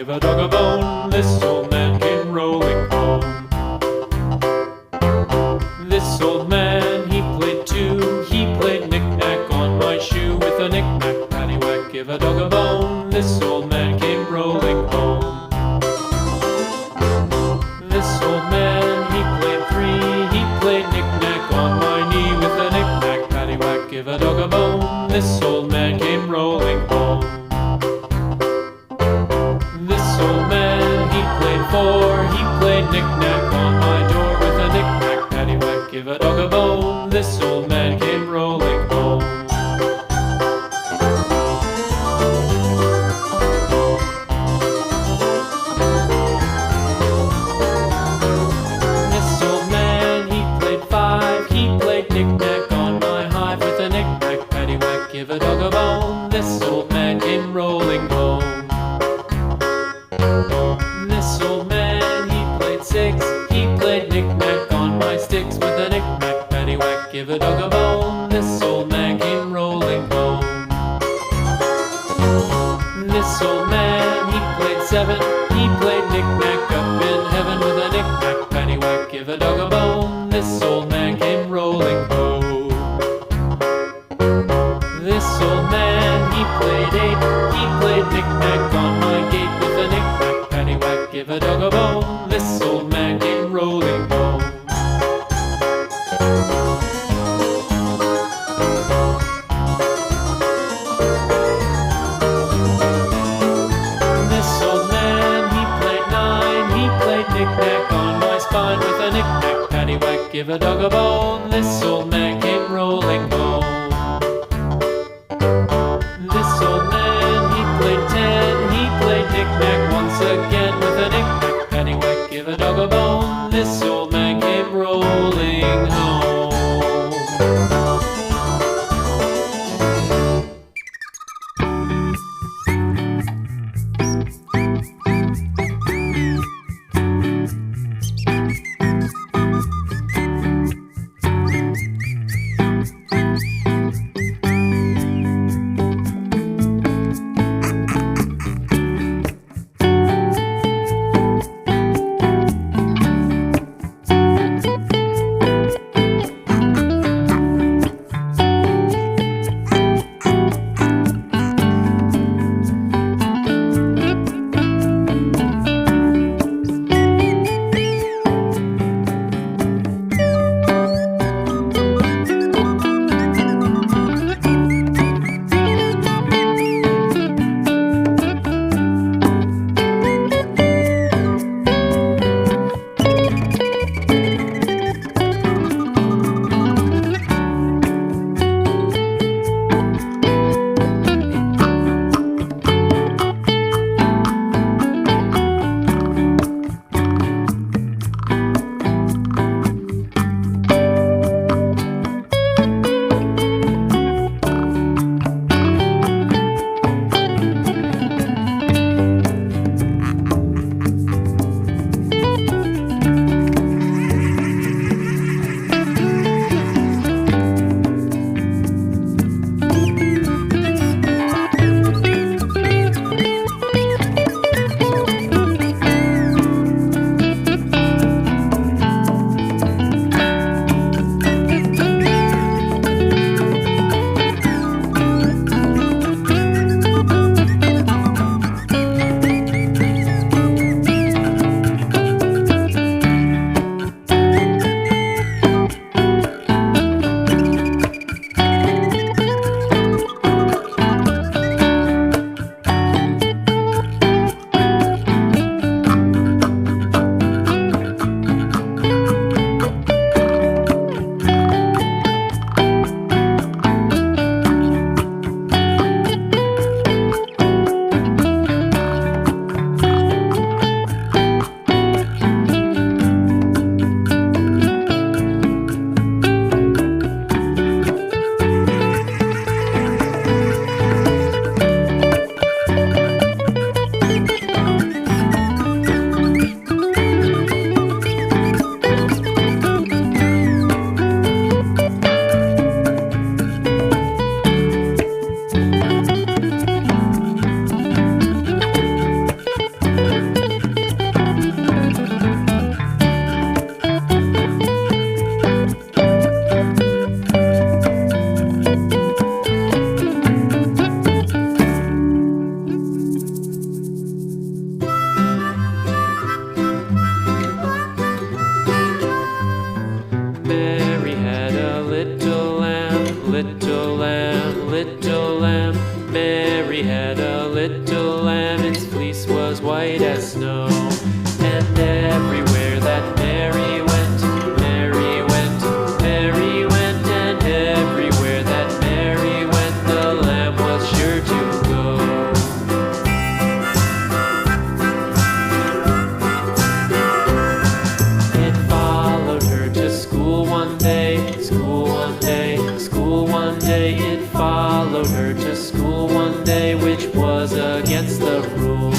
give a dog a bone. This old man came rolling home. This old man, he played too. He played knick-knack on my shoe. With a knick-knack, paddywhack, give a dog a bone. This old man came rolling home. This old man, he played three. He played knick-knack on my knee. With a knick-knack, paddywhack, give a dog a bone. This old man came rolling home. This old man, he played four. He played knick-knack on my door. With a knick-knack, paddywhack, give a dog a bone. This old man came rolling home. This old man, he played five. He played knick-knack on my hive. With a knick-knack, paddywhack, give a dog a bone. This old man came rolling home. This old man, he played six. He played knick-knack on my sticks. With a knick-knack, paddywhack, give a dog a bone. This old man came rolling home. This old man, he played seven. He played knick-knack up in heaven. With a knick-knack, paddywhack, give a dog a bone. This old man came rolling home. This old man, he played eight. He played knick-knack on my gate. With a knick-knack, paddywhack, give a dog a bone. This old man came rolling home. This old man, he played nine. He played knick-knack on my spine. With a knick-knack, paddywhack, give a dog a bone. This old man came rolling home. This old man, he played ten. He played knick-knack once again. With a knick-knack, paddywhack, give a dog a bone. This old man came rolling home. snow. And everywhere that Mary went, Mary went, Mary went, and everywhere that Mary went, the lamb was sure to go. It followed her to school one day, school one day, school one day. It followed her to school one day, which was against the rules.